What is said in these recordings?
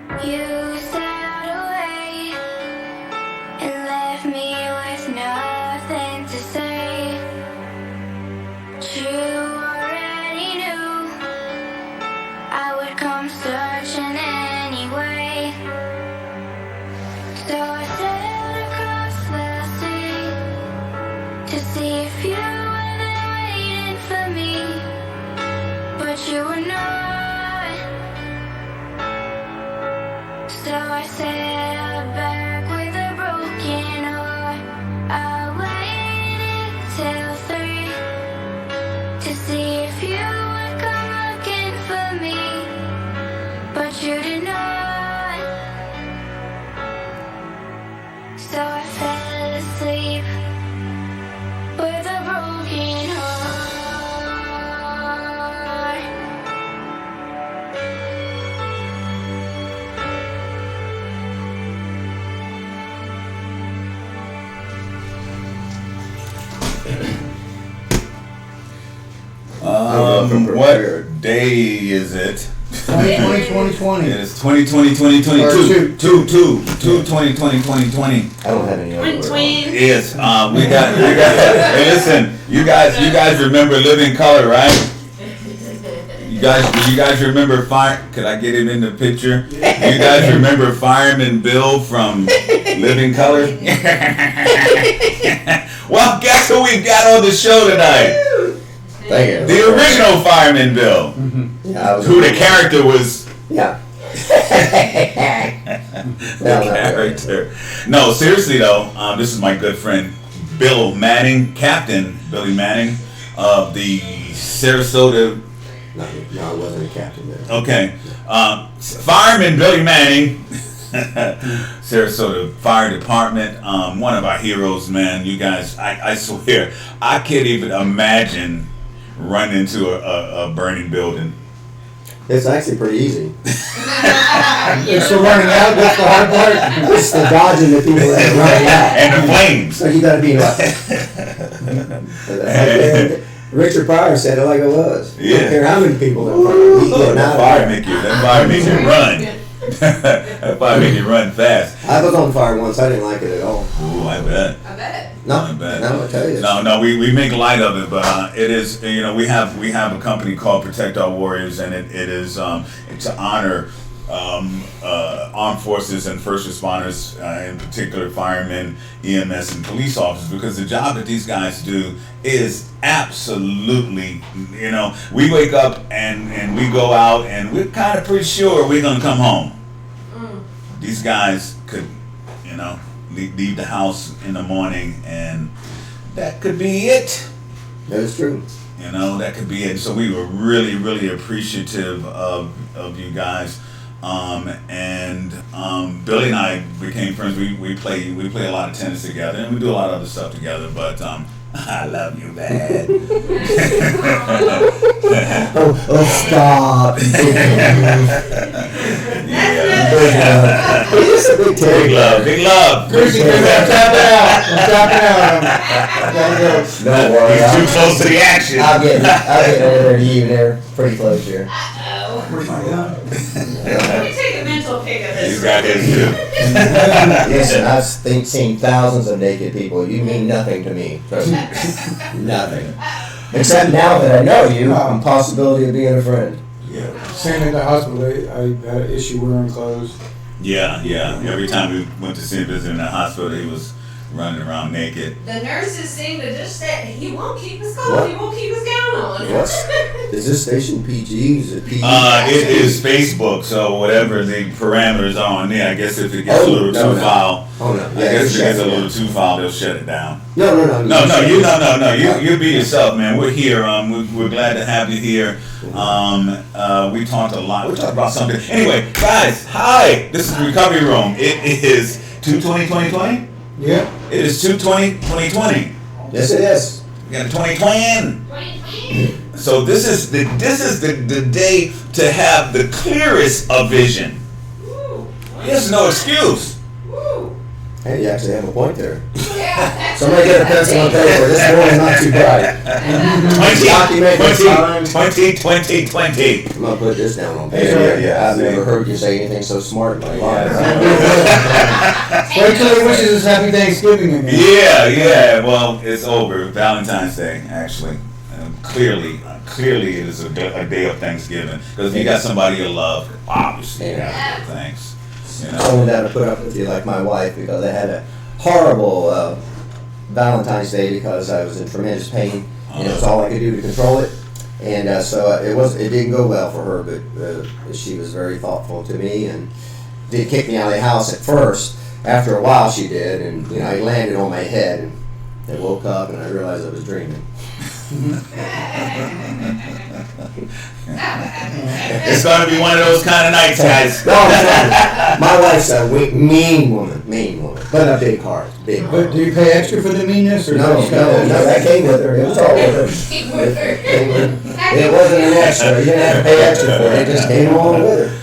You sailed away and left me with nothing to say. You already knew I would come searching anyway. So I sailed across the sea to see if you were there waiting for me, but you were not. So I sailed back with a broken heart. I waited till 3 to see if you would come looking for me, but you did not. So I fell asleep with a broken heart. What day is it? 2020. It is 2020, 2022. 2020. I don't have any other Twin. Yes, we got. Hey, listen, you guys remember Living Color, right? You guys remember Fire? Could I get him in the picture? You guys remember Fireman Bill from Living Color? Well, guess who we got on the show tonight? Thank you. The original Fireman Bill, Yeah, who the character was. Yeah. Character. No, seriously though, this is my good friend Bill Manning, Captain Billy Manning of the Sarasota. No, I wasn't a captain there. Okay, Fireman Billy Manning, Sarasota Fire Department. One of our heroes, man. You guys, I swear, I can't even imagine running into a burning building. It's actually pretty easy. It's the running out, that's the hard part. It's the dodging the people that are running out. And the flames. So you gotta be like Richard Pryor said it like it was. Yeah. I don't care how many people are he's getting That out fire of there. that fire makes you run. That fire makes you run fast. I was on fire once, I didn't like it at all. Ooh, I bet. I bet. No, I bet. no, I tell you. No, we make light of it, but it is, we have a company called Protect Our Warriors, and it is to honor armed forces and first responders, in particular firemen, EMS, and police officers, because the job that these guys do is absolutely, we wake up and we go out and we're kind of pretty sure we're gonna come home. These guys could, leave the house in the morning and that could be it. That is true. That could be it. So we were really, really appreciative of you guys. And Billy and I became friends. We play a lot of tennis together, and we do a lot of other stuff together. But I love you, man. Oh, stop. Yeah. Big love. Chrissy, I'm tapping out. I'm tapping out. Don't worry. He's too close to the action. I'll get over to you. They're pretty close here. Let me take a mental pic of this. He's got his too. Listen, I've seen thousands of naked people. You mean nothing to me. Trust me. Nothing. Except now that I know you, and possibility of being a friend. Yeah. Same at the hospital, I had an issue wearing clothes. Yeah. Every time we went to see him visit in the hospital, he was running around naked. The nurses seem to just say he won't keep his coat, What? he won't keep his gown on. What? Is this station PG? Is it PG? It is Facebook, so whatever the parameters are on there, I guess if it gets a little too foul, Oh no. I guess if it gets a little too foul, they'll shut it down. No. You be yourself, man. We're here. We're glad to have you here. We talked a lot. We talked about something. Anyway, guys, hi. This is the Recovery Room. It is 2/20/2020. Yeah. It is 2/20/2020. Yes, it is. We got a 2020. So this is the day to have the clearest of vision. There's no excuse. Hey, you actually have a point there. Yeah. Somebody get a pencil and paper. This morning not too bright. 20. I'm gonna put this down on paper. Yeah. I've never heard you say anything so smart in my life. Wait till he wishes us happy Thanksgiving again. Yeah. Well, it's over. Valentine's Day, actually. Clearly, it is a day of Thanksgiving. Because if you got somebody you love, obviously you gotta give thanks. You know. Someone down to put up with you like my wife because I had a horrible Valentine's Day because I was in tremendous pain and it was all I could do to control it. And so it didn't go well for her, but she was very thoughtful to me and did kick me out of the house at first. After a while she did, and I landed on my head and I woke up and I realized I was dreaming. It's going to be one of those kind of nights, guys. No, I'm sorry. My wife's a mean woman, but a big heart, big But heart. do you pay extra for the meanness? Or No, that came with her. It was all with her. It wasn't an extra. You didn't have to pay extra for it. It just came along with her.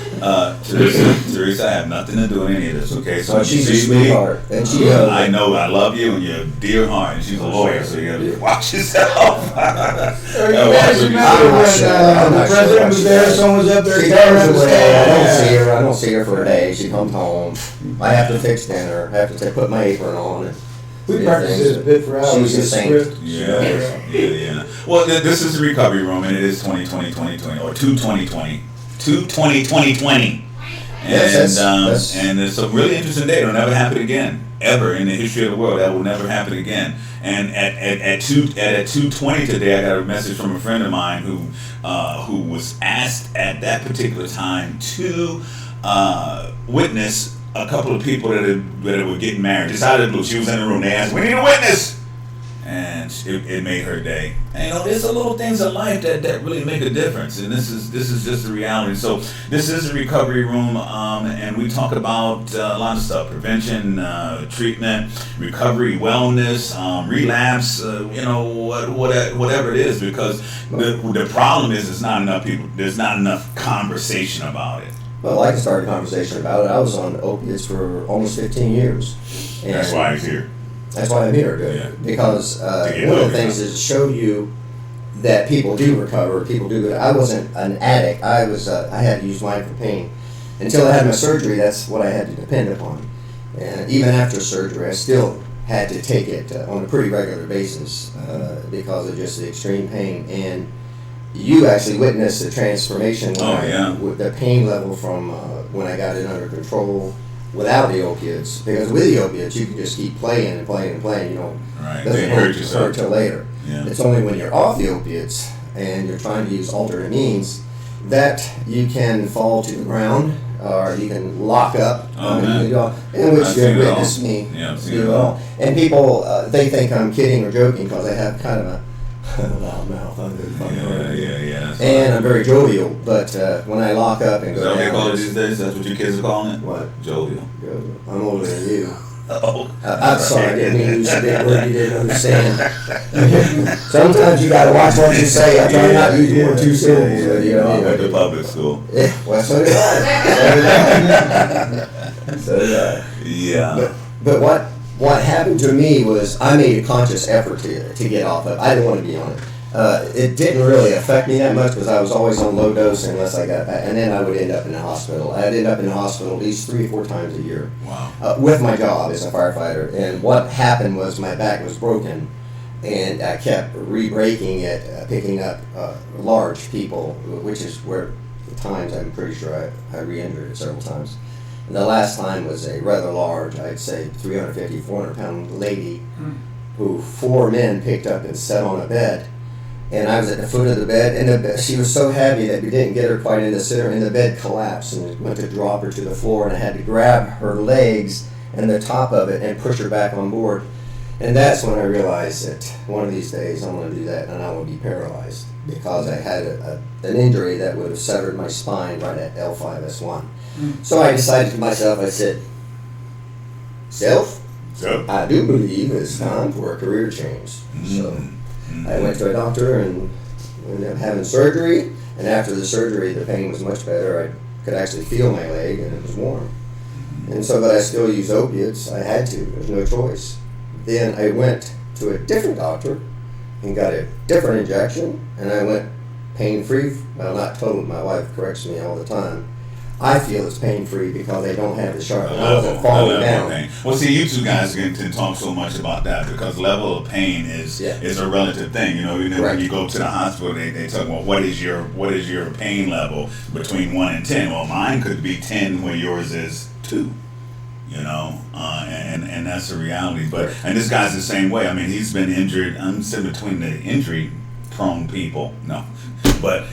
Teresa, I have nothing to do with any of this, okay? So But when you she's a see me, sweetheart, and she I know I love you and you're a dear heart, and she's a lawyer, so you gotta watch yourself. Are you guys remember when I'm the not president sure. was there, someone was up there She tearing goes up his away. I hair? don't see her for a day. She comes home. I have to fix dinner. I have to put my apron on. We practiced this a bit for hours. She's a this saint. script. Yeah. Well, this is the recovery room, and it is 2020, or 2020. And, Yes, that's- and it's a really interesting day. It'll never happen again, ever in the history of the world. That will never happen again. And at 2:20 today, I got a message from a friend of mine who was asked at that particular time to witness a couple of people that were getting married. Just out of the blue, she was in the room. They asked, "We need a witness," and it made her day. And there's a little things in life that really make a difference, and this is just the reality. So this is a recovery room, and we talk about a lot of stuff: prevention, treatment, recovery, wellness, relapse. Whatever it is, because the problem is there's not enough people. There's not enough conversation about it. Well, I can start a conversation about it. I was on opiates for almost 15 years. And That's why he's here. That's why I'm here, Yeah. because get one of help, the things is to show you that people do recover, people do good. I wasn't an addict. I had to use mine for pain. Until I had my surgery, that's what I had to depend upon. And even after surgery, I still had to take it on a pretty regular basis because of just the extreme pain. And you actually witnessed the transformation with the pain level from when I got it under control without the opiates. Because with the opiates, you can just keep playing and playing and playing. Right. It doesn't They hurt yourself. hurt till later. Yeah. It's only when you're off the opiates and you're trying to use alternate means that you can fall to the ground or you can lock up. Oh, man. In which I've you seen it witnessed all. me Yeah, I've seen do it it all. all. And people, they think I'm kidding or joking because I have kind of a loud mouth. Yeah. And I'm very jovial, but when I lock up and Is go that what they down, call it these days? That's what your kids are calling it? What? Jovial. I'm older than you. Oh. I'm sorry, I didn't mean to use a big word you didn't understand. Sometimes you gotta watch what you say. I try not to use more than two syllables, but I went to public school. well, so did I. So did I. Yeah. But what happened to me was I made a conscious effort to get off of it. I didn't want to be on it. It didn't really affect me that much because I was always on low dose unless I got back. And then I would end up in the hospital. I'd end up in the hospital at least 3 or 4 times a year. Wow. With my job as a firefighter. And what happened was my back was broken. And I kept re-breaking it, picking up large people, which is where the times I'm pretty sure I re-injured it several times. And the last time was a rather large, I'd say 350, 400-pound lady who 4 men picked up and set on a bed. And I was at the foot of the bed, and she was so heavy that we didn't get her quite in the center, and the bed collapsed and went to drop her to the floor, and I had to grab her legs and the top of it and push her back on board. And that's when I realized that one of these days I'm going to do that, and I will be paralyzed because I had an injury that would have severed my spine right at L5S1. So I decided to myself, I said, Self, So? I do believe it's time for a career change. So I went to a doctor and ended up having surgery, and after the surgery the pain was much better. I could actually feel my leg and it was warm. And so, but I still use opiates. I had to. There's no choice. then I went to a different doctor and got a different injection, and I went pain-free. Well, not total. My wife corrects me all the time. I feel it's pain-free because they don't have the sharp. I wasn't falling down. Pain. Well, see, you two guys can talk so much about that because level of pain is a relative thing. You know, when you go to the hospital, they talk about what is your pain level between 1 and 10. Well, mine could be 10 where yours is 2. You know, and that's the reality. But and this guy's the same way. I mean, he's been injured. I'm sitting between the injury-prone people. No, but.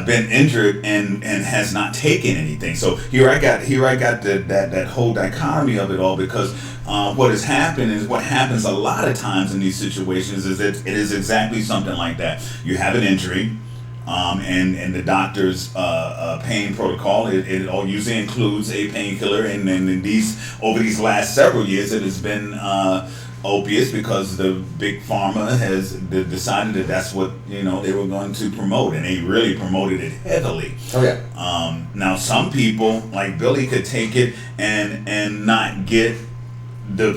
Been injured and has not taken anything. So here I got that whole dichotomy of it all because what has happened is what happens a lot of times in these situations is that it is exactly something like that. You have an injury, and the doctor's pain protocol it all usually includes a painkiller, and in over these last several years it has been opiates because the big pharma has decided that that's what they were going to promote, and they really promoted it heavily. Oh yeah. Now some people like Billy could take it and not get the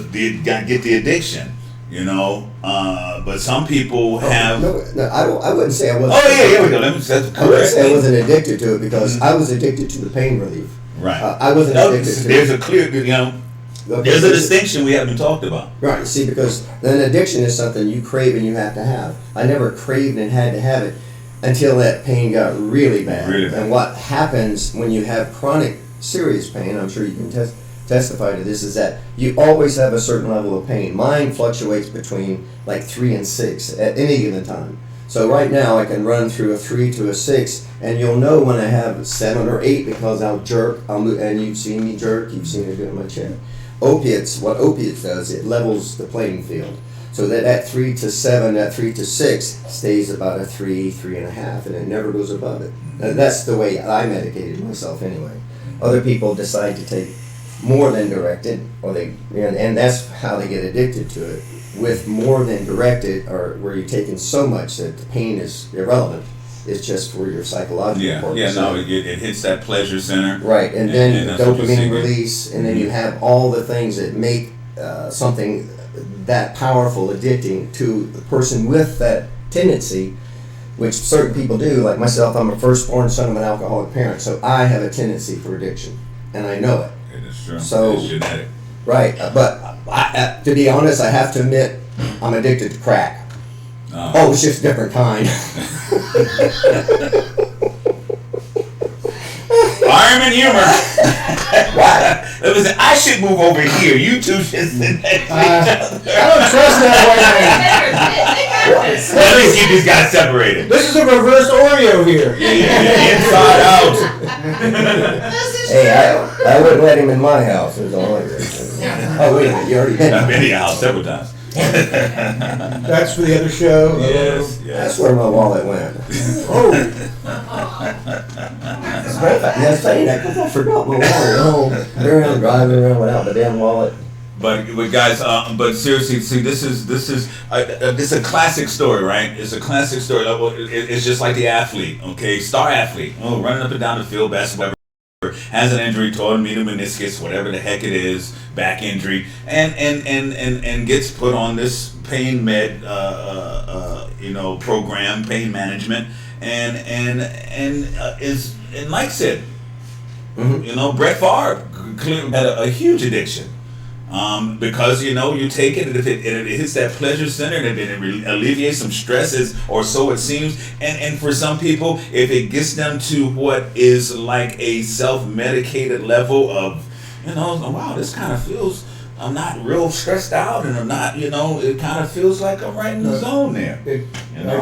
addiction, but some people have. No, I wouldn't say I wasn't. Oh yeah, here we go. That's I wouldn't say I wasn't addicted to it because I was addicted to the pain relief. Right. I wasn't addicted to. There's a clear, there's a distinction we haven't talked about. Right, see, because an addiction is something you crave and you have to have. I never craved and had to have it until that pain got really bad. Really bad. And what happens when you have chronic, serious pain, I'm sure you can testify to this, is that you always have a certain level of pain. Mine fluctuates between like 3 and 6 at any given time. So right now I can run through a 3 to a 6, and you'll know when I have 7 or 8 because I'll jerk, I'll move, and you've seen me jerk, you've seen me do it in my chair. What opiates does, it levels the playing field. So that 3 to 7, that 3 to 6 stays about a 3, 3.5, and it never goes above it. Now, that's the way I medicated myself anyway. Other people decide to take more than directed, and that's how they get addicted to it. With more than directed, or where you're taking so much that the pain is irrelevant. It's just for your psychological purpose. It hits that pleasure center. Right, and then that's what you're dopamine seeking. release, and then you have all the things that make something that powerful addicting to the person with that tendency, which certain people do. Like myself, I'm a firstborn son of an alcoholic parent, so I have a tendency for addiction, and I know it. It is true. So, it's genetic. Right, but to be honest, I have to admit I'm addicted to crack. Oh, it's just a different kind. Fireman humor. Listen, I should move over here. You two should sit next to each other. I don't trust that They got this. Let me keep these guys separated. way. This is a reverse Oreo here. Inside out. This is Hey, true. I wouldn't let him in my house. There's all I got. Oh, wait a minute, you already I've been been. to your house several times. That's for the other show. Yes, That's yes. where my wallet went. Oh, As a matter of fact, I was saying that because I forgot my wallet at home. Around driving around without the damn wallet. But guys, but seriously, see, this is a classic story, right? It's a classic story. It's just like the athlete, okay, star athlete, running up and down the field, basketball. Has an injury, torn medial meniscus, whatever the heck it is, back injury, and gets put on this pain med, program, pain management, and likes it. Mm-hmm. Brett Favre clearly had a huge addiction. Because you take it, and if it hits that pleasure center, and it alleviates some stresses, or so it seems. And for some people, if it gets them to what is like a self-medicated level of, wow, this kind of feels, I'm not real stressed out, and I'm not, it kind of feels like I'm right in the zone there. Like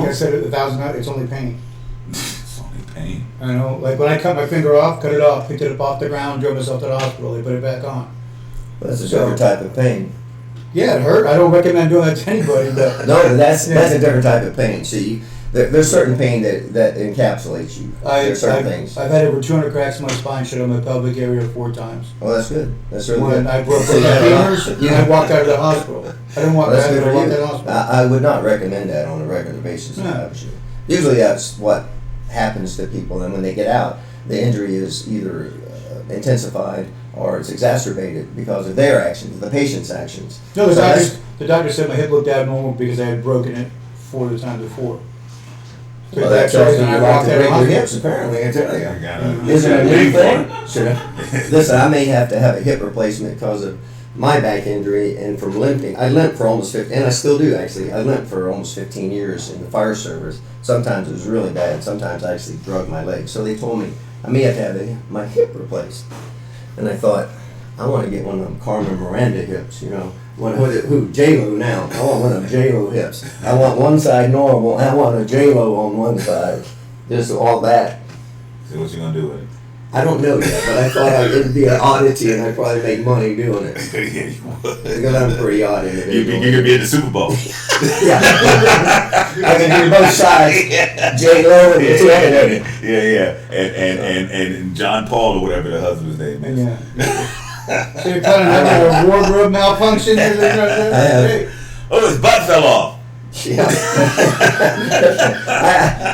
I said 1,000 times, it's only pain. It's only pain. I know, like when I cut my finger off, cut it off, picked it up off the ground, drove myself to the hospital, they put it back on. But that's a different type of pain. Yeah, it hurt. I don't recommend doing that to anybody, but No, that's a different type of pain. See, there's certain pain that encapsulates you. There's certain things. I've had over 200 cracks in my spine, shut on my pelvic area 4 times. Oh, that's good. That's really When good. I broke So my you have a lot- fingers, and I walked out of the hospital. I didn't walk Well, that's out of good the for you. hospital. I would not recommend that on a regular basis. No. Usually that's what happens to people, and when they get out, the injury is either intensified or it's exacerbated because of their actions, the patient's actions. No, So that's- the doctor said my hip looked abnormal because I had broken it 4 times before. So Well, that X-rays tells you and I you like walked to out of break the your hospital. hips, apparently, I tell you. You gotta- Is it a new Wait for thing? it. Should I? Listen, I may have to have a hip replacement because of my back injury and from limping. I limped for almost 15, and I still do actually. I limped for almost 15 years in the fire service. Sometimes it was really bad. Sometimes I actually drug my leg. So they told me I may have to have my hip replaced. And I thought, I want to get one of them Carmen Miranda hips, you know. Who? J-Lo now. I want one of them J-Lo hips. I want one side normal. I want a J-Lo on one side. Just all that. So what you gonna do with it? I don't know yet, but I thought it'd be an oddity and I'd probably make money doing it. Yeah, you would. Because I'm a pretty odd You individual. could be at the Super Bowl. Yeah. I can do both sides. J-Lo and the two. Yeah. And John Paul or whatever the husband's name is. Yeah. So you're kind of having a wardrobe malfunction? Oh, his butt fell off. Yeah.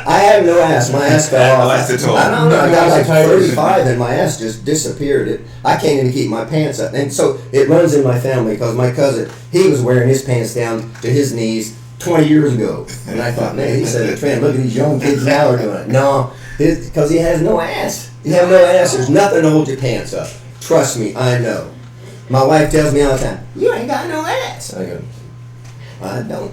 I have no ass. My ass fell off. That's the total. I don't know. I got like Tigers. 35 and my ass just disappeared. I can't even keep my pants up. And so it runs in my family because my cousin, he was wearing his pants down to his knees 20 years ago. And I thought, man, he said, "Trent, look at these young kids now are doing it." No, because he has no ass. You have no ass. There's nothing to hold your pants up. Trust me, I know. My wife tells me all the time, "You ain't got no ass." I go, "I don't."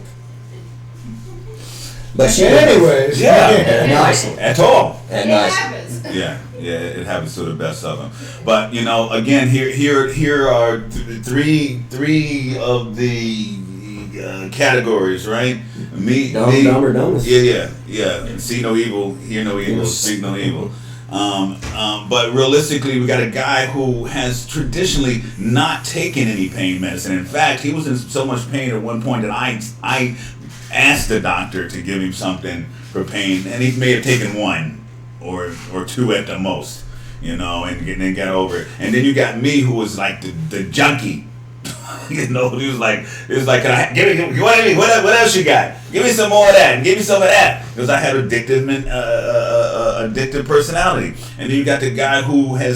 But she Anyways. Yeah. nice. At all. And It nice. happens. Yeah, it happens to the best of them. But you know, again, here are three of the categories, right? Dumb or dumbest. Yeah. See no evil, hear no evil, speak no evil. But realistically, we got a guy who has traditionally not taken any pain medicine. In fact, he was in so much pain at one point that I asked the doctor to give him something for pain, and he may have taken one or two at the most, you know, and then got over it. And then you got me, who was like the junkie. You know, he was like, "Can I give me what else you got? Give me some more of that, and give me some of that," because I had addictive personality. And then you got the guy who had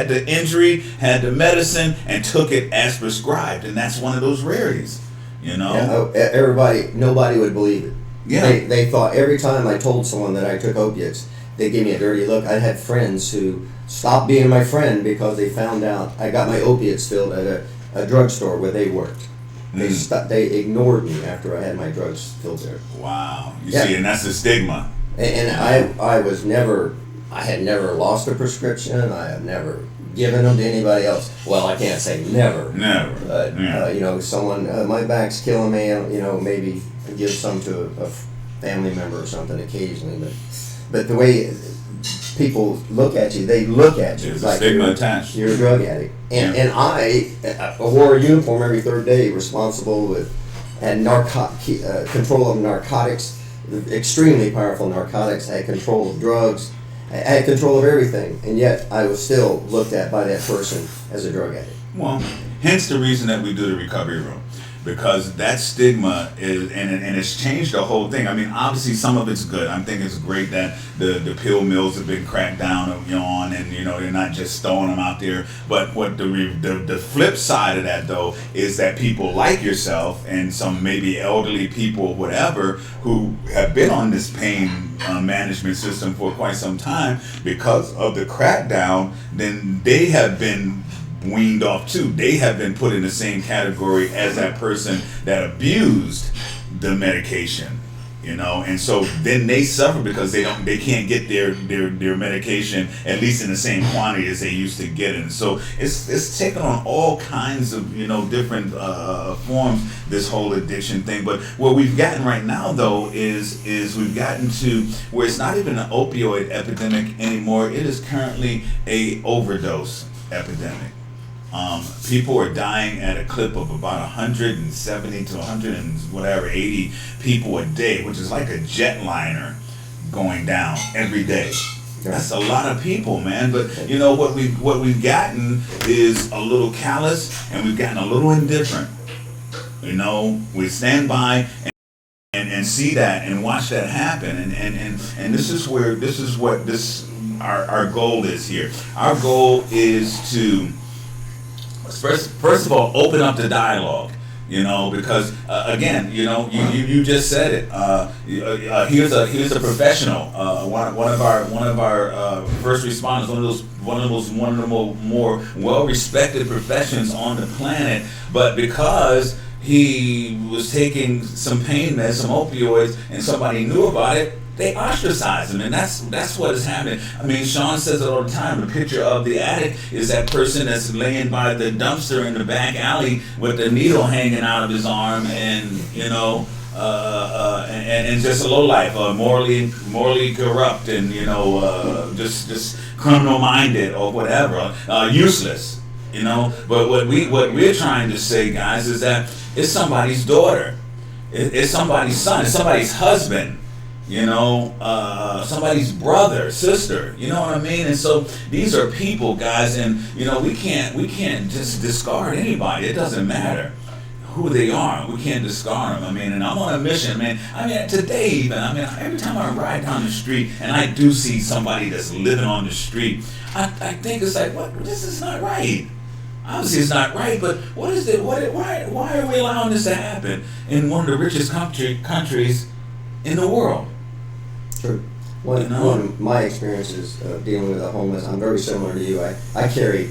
the injury, had the medicine, and took it as prescribed, and that's one of those rarities, you know. Yeah, nobody would believe it. Yeah. They thought every time I told someone that I took opiates, they gave me a dirty look. I had friends who stopped being my friend because they found out I got my opiates filled at a drugstore where they worked. They ignored me after I had my drugs filled there. Wow, you Yeah. see, and that's the stigma. And I had never lost a prescription. I have never given them to anybody else. Well, I can't say never. Never. But, Yeah. you know, someone, my back's killing me, you know, maybe give some to a family member or something occasionally. But the way people look at you, they look at you There's a like stigma attached. you're a drug addict. And, Yeah. and I wore a uniform every third day, responsible with, had control of narcotics, extremely powerful narcotics. I had control of drugs. I had control of everything. And yet I was still looked at by that person as a drug addict. Well, hence the reason that we do the recovery room, because that stigma is, and it's changed the whole thing. I mean, obviously some of it's good. I think it's great that the pill mills have been cracked down on, and you know they're not just throwing them out there. But what the flip side of that though is that people like yourself and some maybe elderly people, whatever, who have been on this pain management system for quite some time because of the crackdown, then they have been weaned off too. They have been put in the same category as that person that abused the medication, you know, and so then they suffer because they can't get their medication at least in the same quantity as they used to get it. And so it's taken on all kinds of, you know, different forms, this whole addiction thing. But what we've gotten right now though is we've gotten to where it's not even an opioid epidemic anymore. It is currently a overdose epidemic. People are dying at a clip of about 170 to 100 and whatever 80 people a day, which is like a jetliner going down every day. That's a lot of people, man. But you know what we've gotten is a little callous, and we've gotten a little indifferent. You know, we stand by and see that and watch that happen. And this is what our goal is here. Our goal is to first of all open up the dialogue. Because again, you just said it. Here's a professional, one of our first responders, one of the more well-respected professions on the planet, but because he was taking some pain meds, some opioids, and somebody knew about it, they ostracize him, and that's what is happening. I mean, Sean says it all the time. The picture of the addict is that person that's laying by the dumpster in the back alley with the needle hanging out of his arm, and and just a lowlife, morally corrupt, and just criminal minded or whatever, useless. But what we're trying to say, guys, is that it's somebody's daughter, it's somebody's son, it's somebody's husband. Somebody's brother, sister, you know what I mean? And so these are people, guys, and we can't just discard anybody. It doesn't matter who they are. We can't discard them. I mean, and I'm on a mission, man. I mean, today even, every time I ride down the street and I do see somebody that's living on the street, I think it's like, what? This is not right. Obviously, it's not right, but what is it? Why are we allowing this to happen in one of the richest countries in the world? True. One of my experiences of dealing with the homeless, I'm very similar to you. I carry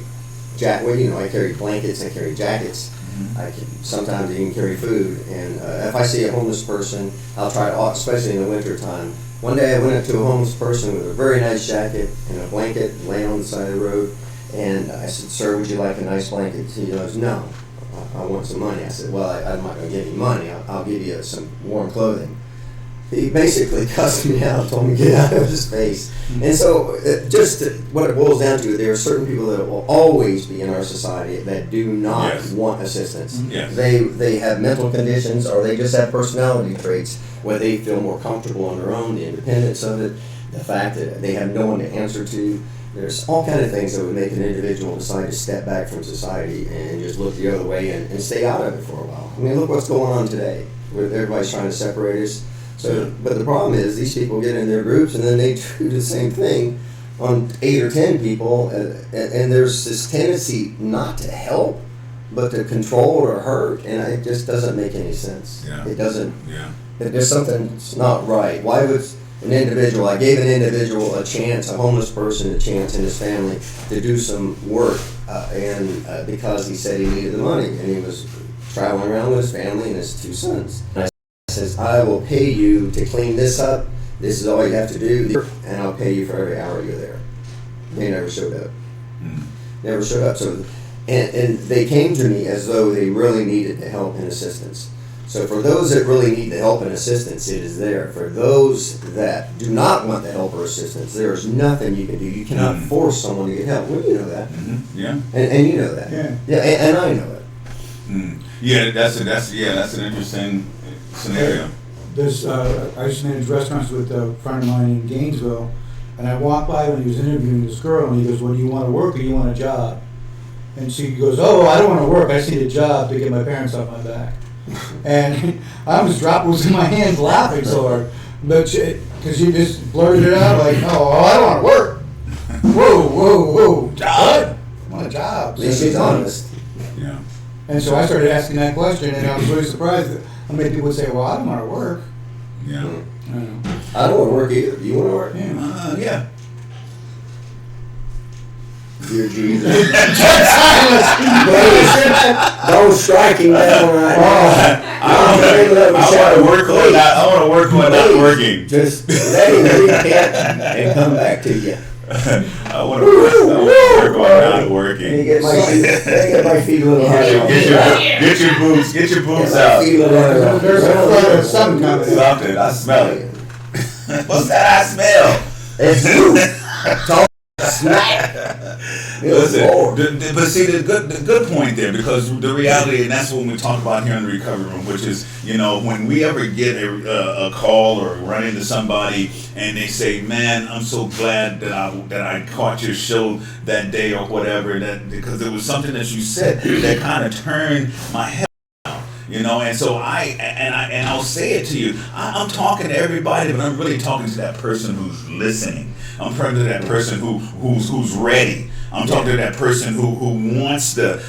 I carry blankets, I carry jackets. I can sometimes even carry food. And if I see a homeless person, I'll try to, especially in the winter time. One day I went up to a homeless person with a very nice jacket and a blanket laying on the side of the road. And I said, "Sir, would you like a nice blanket?" He goes, "No, I want some money." I said, "Well, I'm not going to give you money. I'll give you some warm clothing." He basically cussed me out, told me to get out of his face. And so what it boils down to, there are certain people that will always be in our society that do not want assistance. Yes. They have mental conditions, or they just have personality traits where they feel more comfortable on their own, the independence of it, the fact that they have no one to answer to. There's all kind of things that would make an individual decide to step back from society and just look the other way and stay out of it for a while. I mean, look what's going on today, where everybody's trying to separate us. So, but the problem is these people get in their groups and then they do the same thing on 8 or 10 people, and there's this tendency not to help, but to control or hurt, and it just doesn't make any sense. Yeah. It doesn't. Yeah. There's something that's not right. Why would I gave an individual a chance, a homeless person a chance and his family to do some work, and because he said he needed the money, and he was traveling around with his family and his 2 sons. And I says, "I will pay you to clean this up. This is all you have to do, and I'll pay you for every hour you're there." They never showed up. Never showed up. So, and they came to me as though they really needed the help and assistance. So for those that really need the help and assistance, it is there. For those that do not want the help or assistance, there is nothing you can do. You cannot force someone to get help. Well, you know that. Yeah. And you know that. Yeah. And I know it. Yeah, that's an interesting scenario. I used to manage restaurants with a friend of mine in Gainesville, and I walked by when he was interviewing this girl, and he goes, "Well, do you want to work or do you want a job?" And she goes, "Oh, I don't want to work. I just need a job to get my parents off my back." And I almost dropped what was in my hands laughing so hard, but because she just blurted it out like, "No, I don't want to work." Whoa, job? I want a job. At least she's honest. Yeah. And so I started asking that question, and I was really surprised that how many people would say, "Well, I don't want to work." Yeah. I don't know. I don't want to work either. Do you want to work? Yeah. Yeah. Dear Jesus. Don't strike him down right now. I want to work on that. I want to work on not working. Just let him repent and come back to you. I want to work on not Let me working. get my feet a little higher. Get your boobs Get my out. feet a little higher. There's a flood of something coming. Something. I smell it. What's that I smell? It's you. Talk smack. Listen, but see the good point there, because the reality, and that's what we talk about here in the recovery room, which is, when we ever get a call or run into somebody and they say, "Man, I'm so glad that I caught your show that day," or whatever, that because there was something that you said that kind of turned my head. You know, and so I'll say it to you. I'm talking to everybody, but I'm really talking to that person who's listening. I'm talking to that person who's ready. I'm talking to that person who wants to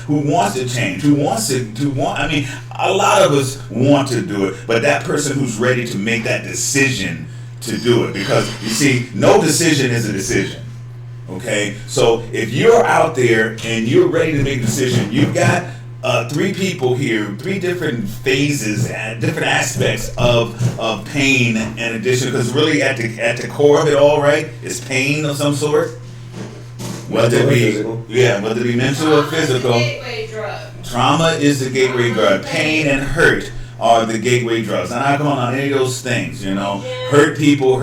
change, I mean, a lot of us want to do it, but that person who's ready to make that decision to do it, because you see, no decision is a decision. Okay, so if you're out there and you're ready to make a decision, you've got three people here, three different phases, different aspects of pain and addiction. Because really, at the core of it all, right, is pain of some sort. Whether it be whether it be mental or physical. Gateway drug. Trauma is the gateway drug. Pain and hurt are the gateway drugs. I'm not going on any of those things. You know, hurt people.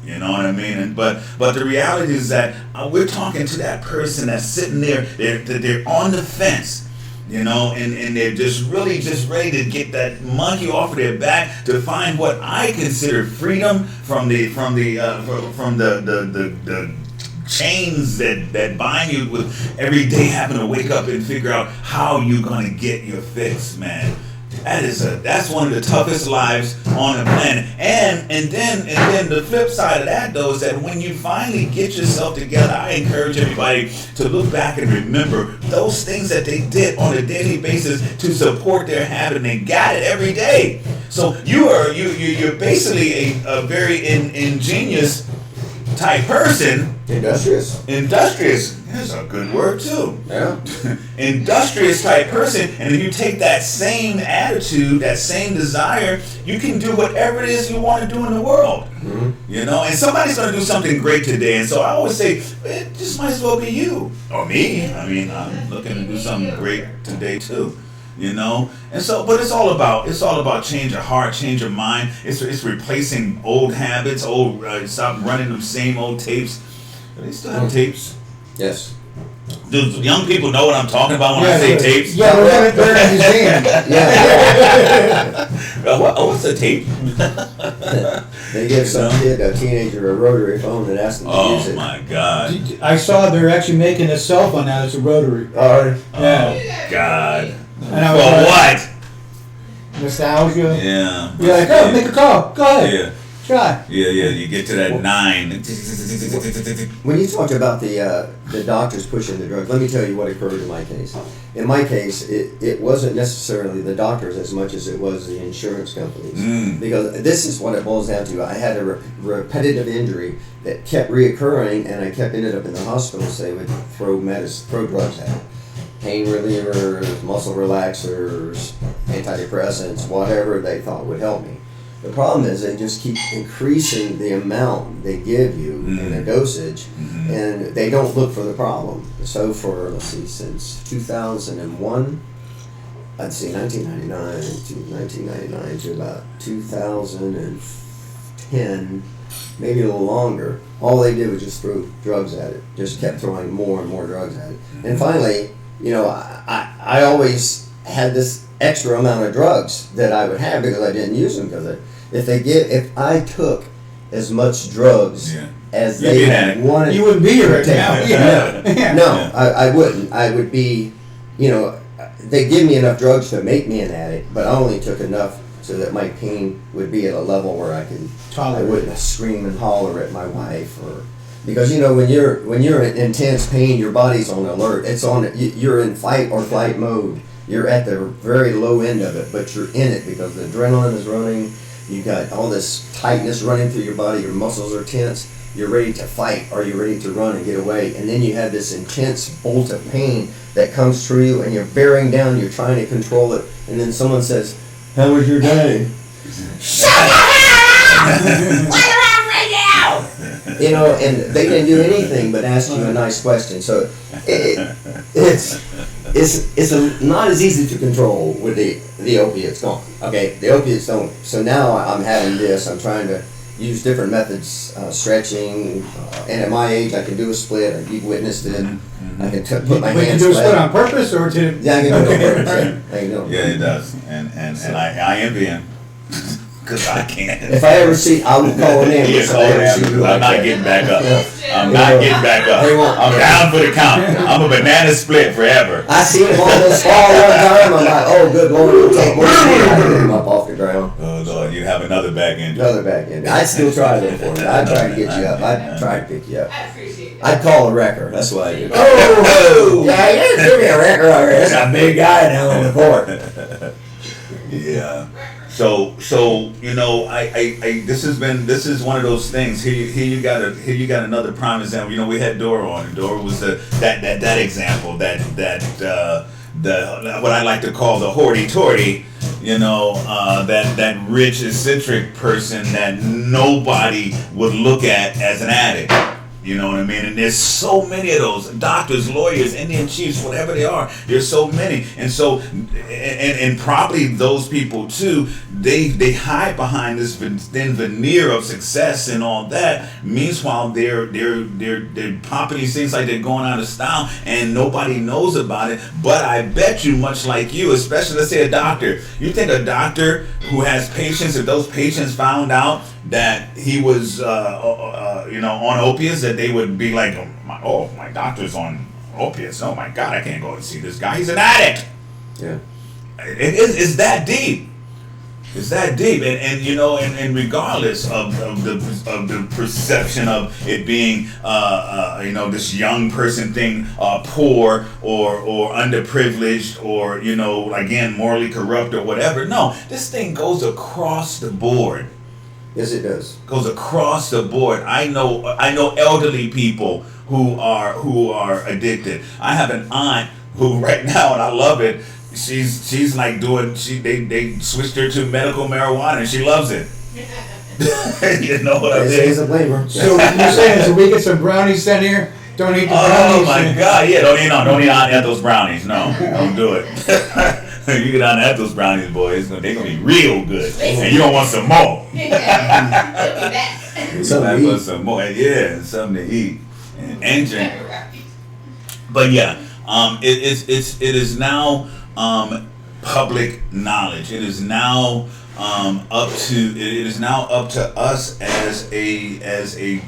You know what I mean? But the reality is that we're talking to that person that's sitting there. They're on the fence. You know, and they're just really just ready to get that monkey off of their back to find what I consider freedom from the chains that bind you with every day having to wake up and figure out how you're gonna get your fix, man. That's one of the toughest lives on the planet. And then the flip side of that though is that when you finally get yourself together, I encourage everybody to look back and remember those things that they did on a daily basis to support their habit, and they got it every day. So you're basically a very ingenious type person. Industrious. That's a good word too. Yeah. Industrious type person, and if you take that same attitude, that same desire, you can do whatever it is you want to do in the world. Mm-hmm. You know, and somebody's going to do something great today, and so I always say, it just might as well be you or me. I mean, I'm looking to do something great today too. You know, and so, but it's all about change your heart, change your mind. It's replacing old habits, stop running them same old tapes. Do they still have tapes? Yes. Do young people know what I'm talking about when I say tapes? Yeah, they're in the museum. Yeah. What's a tape? They give some kid, a teenager, a rotary phone and ask them to use Oh it. my God! I saw they're actually making a cell phone now. It's a rotary. Or Yeah. Oh God! And I was For like, what? Nostalgia. Yeah. You're like, oh, make a call. Go ahead. Yeah. Try. Yeah. You get to that 9. when you talk about the doctors pushing the drugs, let me tell you what occurred in my case. In my case, it wasn't necessarily the doctors as much as it was the insurance companies. Because this is what it boils down to. I had a repetitive injury that kept reoccurring, and I ended up in the hospital, so they would throw drugs at it. Pain relievers, muscle relaxers, antidepressants, whatever they thought would help me. The problem is they just keep increasing the amount they give you in the dosage, and they don't look for the problem. So since 2001, 1999 to about 2010, maybe a little longer, all they did was just throw drugs at it. Just kept throwing more and more drugs at it. And finally, you know, I always had this extra amount of drugs that I would have because I didn't use them, because if I took as much drugs as they wanted, You wouldn't be here right now. no, I wouldn't. I would be, you know, they give me enough drugs to make me an addict, but I only took enough so that my pain would be at a level where I wouldn't scream and holler at my wife, or because you know when you're in intense pain, your body's on alert. You're in fight or flight mode. You're at the very low end of it, but you're in it because the adrenaline is running. You got all this tightness running through your body. Your muscles are tense. You're ready to fight, or you're ready to run and get away. And then you have this intense bolt of pain that comes through you, and you're bearing down. You're trying to control it, and then someone says, "How was your day?" Shut up! Why are you right now? You know, and they didn't do anything but ask you a nice question. So it's not as easy to control with the opiates gone. Okay, the opiates don't. So now I'm having this. I'm trying to use different methods, stretching, and at my age I can do a split. You've witnessed it. I can put my Wait, hands. you do a split on purpose or to? Yeah, I can do it on purpose. Yeah, I can do it. Yeah, it does, and I envy him. because I can't. If I ever see, I will call an ambulance. Yeah, If call I an ever see ambulance. you I'm like not that. getting back up. Yeah. I'm not getting back up. They won't. I'm down for the count. I'm a banana split forever. I seen him almost fall one time. I'm like, oh, good Lord, it'll take more than me. I get him up off the ground. Oh Lord, you have another back injury. Another back end. I'd still try though for it. I'd try to get you up. I'd try to pick you up. I appreciate that. I'd call a wrecker. That's what I do. Oh, yeah, you give me a wrecker over here. There's a big guy down on the court. Yeah. So you know, this is one of those things. Here you got another prime example. You know, we had Dora on, and Dora was that example the what I like to call the hoity-toity. You know, that rich eccentric person that nobody would look at as an addict. You know what I mean? And there's so many of those doctors, lawyers, Indian chiefs, whatever they are. There's so many, and so and probably those people too. They hide behind this thin veneer of success and all that. Meanwhile, they're popping these things like they're going out of style, and nobody knows about it. But I bet you, much like you, especially let's say a doctor. You think a doctor who has patients, if those patients found out that he was on opiates, that they would be like, my doctor's on opiates. Oh my God, I can't go and see this guy. He's an addict. Yeah. It's that deep. It's that deep, and you know, and regardless of the perception of it being this young person thing, poor or underprivileged or again morally corrupt or whatever. No, this thing goes across the board. Yes, it does. Goes across the board. I know elderly people who are addicted. I have an aunt who right now, and I love it. She's like they switched her to medical marijuana and she loves it. You know what I mean? It's a flavor. So you're saying, so we get some brownies sent here? Don't eat the brownies? Oh my God! Yeah, don't eat Aunt Ethel's brownies. No, don't do it. You get Aunt Ethel's brownies, boys. They're gonna be real good, and you don't want some more. Something to eat. Some more, yeah, something to eat and drink. But yeah, it is now public knowledge. It is now up to us as a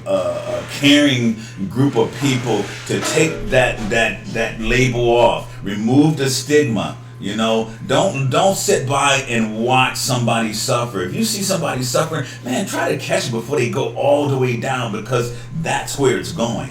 caring group of people to take that label off, remove the stigma. You know, don't sit by and watch somebody suffer. If you see somebody suffering, man, try to catch it before they go all the way down, because that's where it's going.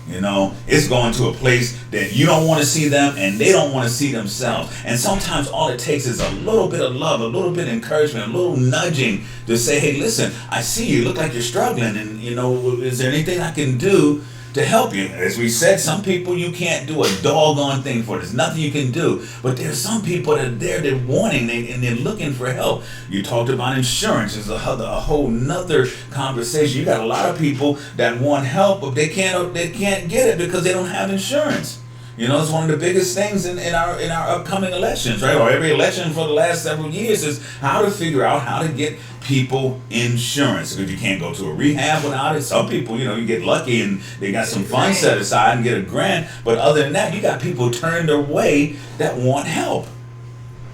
You know, it's going to a place that you don't want to see them and they don't want to see themselves. And sometimes all it takes is a little bit of love, a little bit of encouragement, a little nudging to say, hey, listen, I see you look like you're struggling, and is there anything I can do to help you? As we said, some people you can't do a doggone thing for. There's nothing you can do. But there's some people that are there, they're wanting, and they're looking for help. You talked about insurance. There's a whole nother conversation. You got a lot of people that want help, but they can't get it because they don't have insurance. You know, it's one of the biggest things in our upcoming elections, right? Or every election for the last several years is how to figure out how to get people insurance, because you can't go to a rehab without it. Some people, you get lucky and they got some funds set aside and get a grant. But other than that, you got people turned away that want help.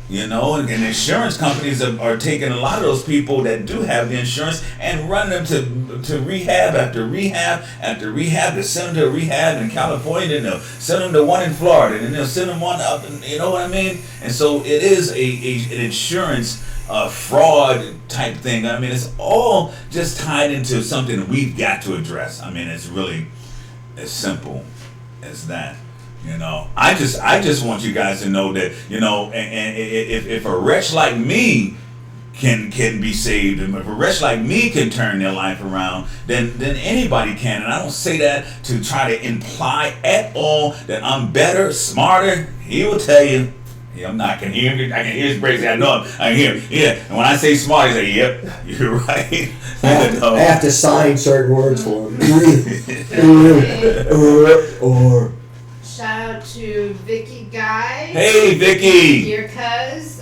And insurance companies are taking a lot of those people that do have the insurance and running them to rehab after rehab after rehab. They send them to a rehab in California, and they'll send them to one in Florida, and then they'll send them one up, and you know what I mean? And so it is an insurance fraud type thing. I mean, it's all just tied into something that we've got to address. I mean, it's really as simple as that. I just want you guys to know that, and if a wretch like me can be saved, and if a wretch like me can turn their life around, then anybody can. And I don't say that to try to imply at all that I'm better, smarter. He will tell you. Yeah, I'm not. I can hear his praise. I know him. I can hear him. Yeah. And when I say smart, he's like, yep, you're right. I have to sign certain words for him. or Shout out to Vicky Guy. Hey, Vicky. Your cuz,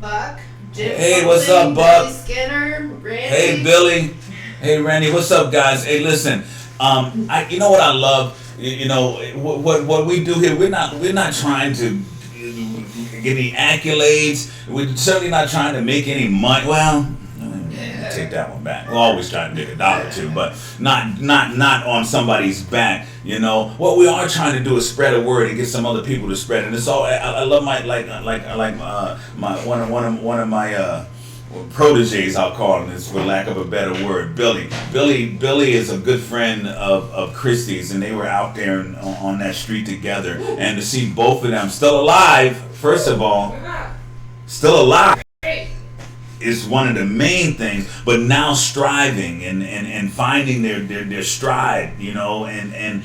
Buck. Jim Hey, what's Fulton, up, Buck? Billy Skinner, Randy. Hey, Billy. Hey, Randy. What's up, guys? Hey, listen. You know what I love? What we do here. We're not trying to get any accolades. We're certainly not trying to make any money. Well, take that one back. We're always trying to make a dollar too, but not on somebody's back. You know what we are trying to do is spread a word and get some other people to spread. And it's all I love my my one of my proteges, I'll call him this for lack of a better word, Billy. Billy is a good friend of Christie's, and they were out there on that street together. And to see both of them still alive, first of all, still alive, is one of the main things, but now striving and finding their stride, you know, and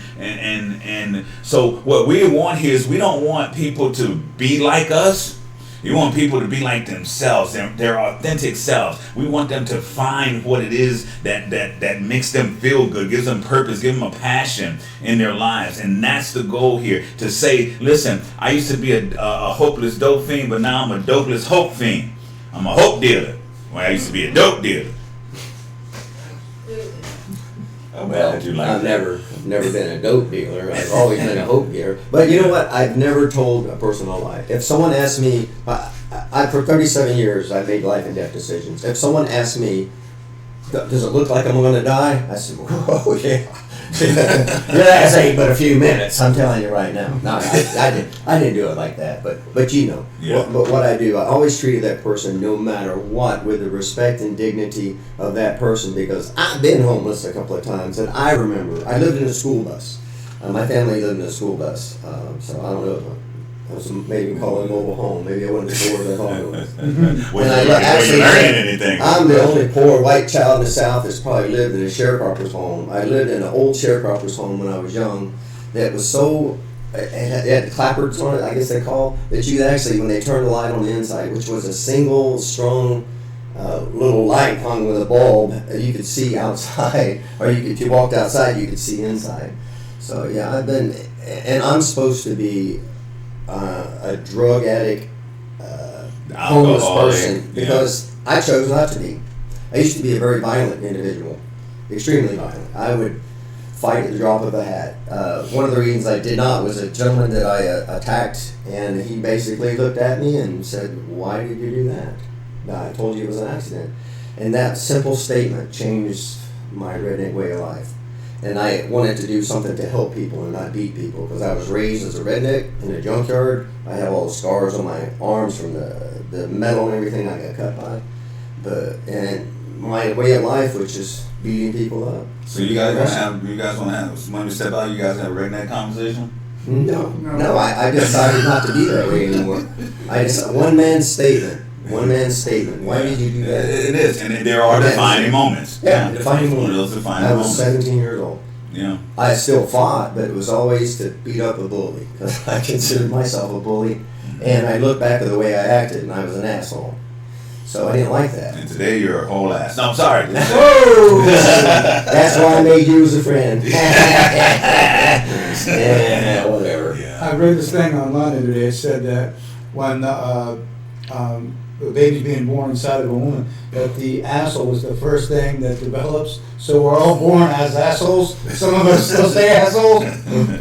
so what we want here is we don't want people to be like us. We want people to be like themselves, their authentic selves. We want them to find what it is that makes them feel good, gives them purpose, gives them a passion in their lives. And that's the goal here, to say, listen, I used to be a hopeless dope fiend, but now I'm a dopeless hope fiend. I'm a hope dealer. Well, I used to be a dope dealer. Well, I've never been a dope dealer. I've always been a hope dealer. But you know what? I've never told a person a lie. If someone asked me, for 37 years, I've made life and death decisions. If someone asked me, does it look like I'm going to die? I said, oh, yeah. That's ain't but a few minutes. I'm telling you right now. No, I didn't do it like that. But you know, Yeah. but what I do, I always treated that person, no matter what, with the respect and dignity of that person, because I've been homeless a couple of times, and I remember I lived in a school bus. My family lived in a school bus, so I don't know. I was maybe call it a mobile home. Maybe I wasn't sure what I thought it was. Was you learning anything? I'm the only poor white child in the South that's probably lived in a sharecropper's home. I lived in an old sharecropper's home when I was young that was so, it had clapboards on it, I guess they call, that you actually, when they turned the light on the inside, which was a single, strong, little light hung with a bulb, you could see outside, or if you walked outside, you could see inside. So yeah, and I'm supposed to be a drug addict, homeless person, because I chose not to be. I used to be a very violent individual, extremely violent. I would fight at the drop of a hat. One of the reasons I did not was a gentleman that I attacked, and he basically looked at me and said, "Why did you do that?" "I told you it was an accident." And that simple statement changed my redneck way of life. And I wanted to do something to help people and not beat people, because I was raised as a redneck in a junkyard. I have all the scars on my arms from the metal and everything I got cut by. And my way of life was just beating people up. So you guys want to have, when we step out, you guys have a redneck conversation? No, I decided not to be that way anymore. One man's statement. Why did you do that? It is, and there are defining moments. Yeah, defining One of moments. those defining I was moments. 17 years old. Yeah. I still fought, but it was always to beat up a bully, because I considered myself a bully, and I look back at the way I acted, and I was an asshole. So I didn't like that. And today you're a whole ass. No, I'm sorry. Whoa! That's why I made you as a friend. Yeah, whatever. Yeah. I read this thing online the other day. It said that when the baby's being born inside of a woman, that the asshole is the first thing that develops. So we're all born as assholes. Some of us still stay assholes,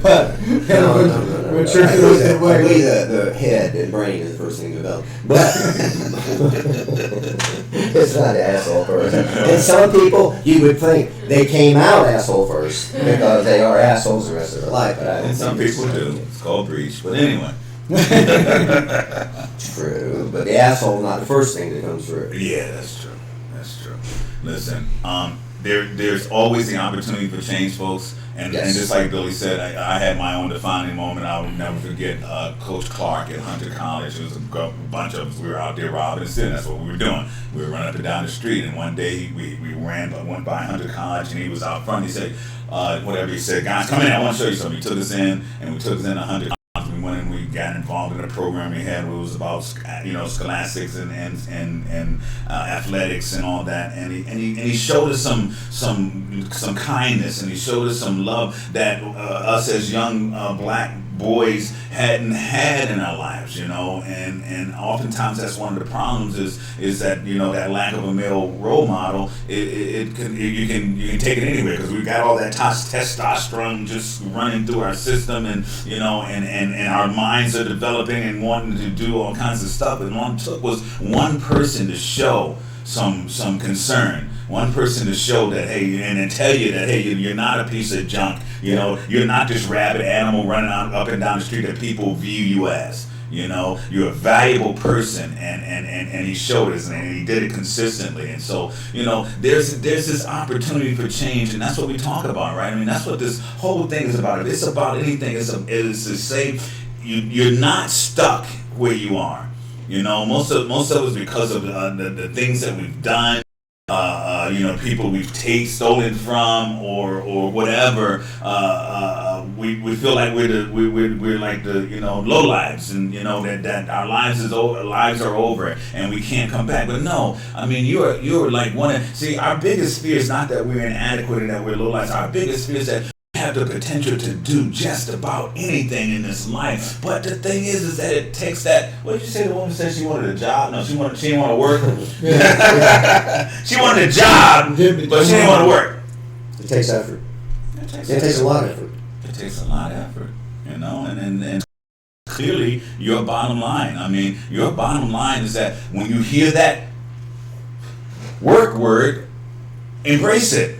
but No. we're sure to those that I way. believe the head and brain is the first thing to develop. But it's not asshole first. And some people, you would think they came out asshole first, because they are assholes the rest of their life. But I don't And some think people do. It's called breach. But anyway. True, but the asshole is not the first thing that comes through. Yeah, that's true. That's true. Listen, there's always the opportunity for change, folks. And just like Billy said, I had my own defining moment. I would never forget Coach Clark at Hunter College. It was a bunch of us. We were out there robbing and stealing. That's what we were doing. We were running up and down the street. And one day we went by Hunter College, and he was out front. He said, whatever he said, guys, come in. I want to show you something. He took us in, and we took us in to Hunter College. We went and we got involved in a program we had. It was about scholastics and athletics and all that. And he showed us some kindness, and he showed us some love that us as young black boys hadn't had in our lives, and oftentimes that's one of the problems is that that lack of a male role model. You can take it anywhere, because we got all that testosterone just running through our system, and our minds are developing and wanting to do all kinds of stuff. And all it took was one person to show some concern, one person to show that, hey, and to tell you that, hey, you're not a piece of junk. You know, you're not this rabid animal running up and down the street that people view you as. You know, you're a valuable person, and he showed us, and he did it consistently. And so, you know, there's this opportunity for change, and that's what we talk about, right? I mean, that's what this whole thing is about. If it's about anything, it's to say you're not stuck where you are. You know, most of us, because of the things that we've done. You know, people we've stolen from, or whatever. We feel like we're like the, you know, low lives, and you know that our lives are over and we can't come back. But no, I mean you're like see, our biggest fear is not that we're inadequate and that we're low lives. Our biggest fear is that we have the potential to do just about anything in this life. But the thing is that it takes that. What did you say? The woman said she wanted a job. No, she didn't want to work. She wanted a job, but she didn't want to work. It takes effort. It takes a lot of effort. It takes a lot of effort, you know, and clearly your bottom line. I mean, your bottom line is that when you hear that work word, embrace it.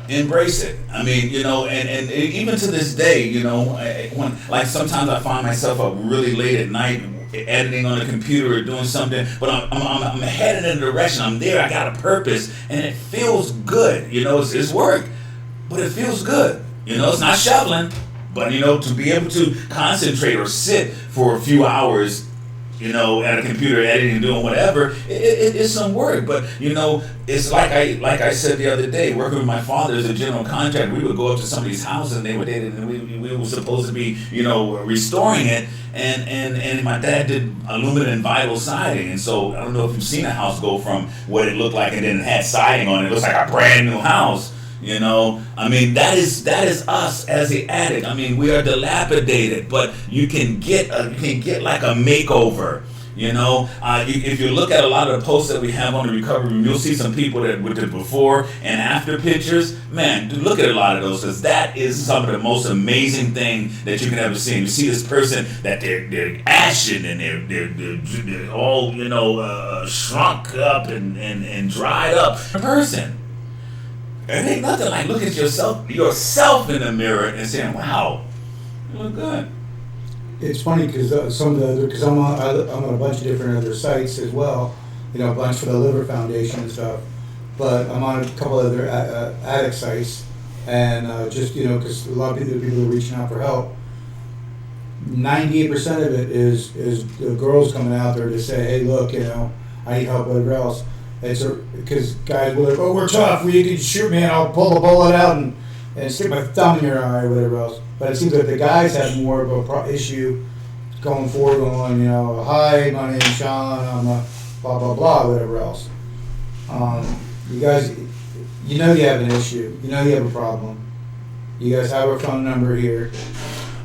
Embrace it. I mean, you know, and even to this day, you know, when like sometimes I find myself up really late at night editing on a computer or doing something, but I'm headed in a direction. I'm there. I got a purpose, and it feels good. You know, it's work, but it feels good. You know, it's not shoveling, but you know, to be able to concentrate or sit for a few hours, you know, at a computer editing, doing whatever, it is some work. But you know, it's like I said the other day, working with my father as a general contractor. We would go up to somebody's house and they were dated, and we were supposed to be, you know, restoring it. And my dad did aluminum and vinyl siding, and so I don't know if you've seen a house go from what it looked like and then it had siding on it. It looks like a brand new house. You know, I mean, that is us as the addict. I mean, we are dilapidated, but you can get like a makeover. You know, if you look at a lot of the posts that we have on the recovery room, you'll see some people that with the before and after pictures. Man, look at a lot of those, because that is some of the most amazing thing that you can ever see. You see this person that they're ashen and they're all, you know, shrunk up and dried up. A person. It ain't nothing like looking at yourself in the mirror and saying, "Wow, you look good." It's funny because because I'm on a bunch of different other sites as well, you know, a bunch for the Liver Foundation and stuff, but I'm on a couple other addict sites, and just, you know, because a lot of people are reaching out for help. 98% of it is the girls coming out there to say, "Hey, look, you know, I need help, whatever else." It's because guys will like, "Oh, we're tough. You can shoot me, and I'll pull the bullet out and stick my thumb in your eye or whatever else." But it seems like the guys have more of a issue going forward, going, you know, "Hi, my name's Sean. I'm a blah blah blah, whatever else." You guys, you know, you have an issue. You know, you have a problem. You guys have our phone number here.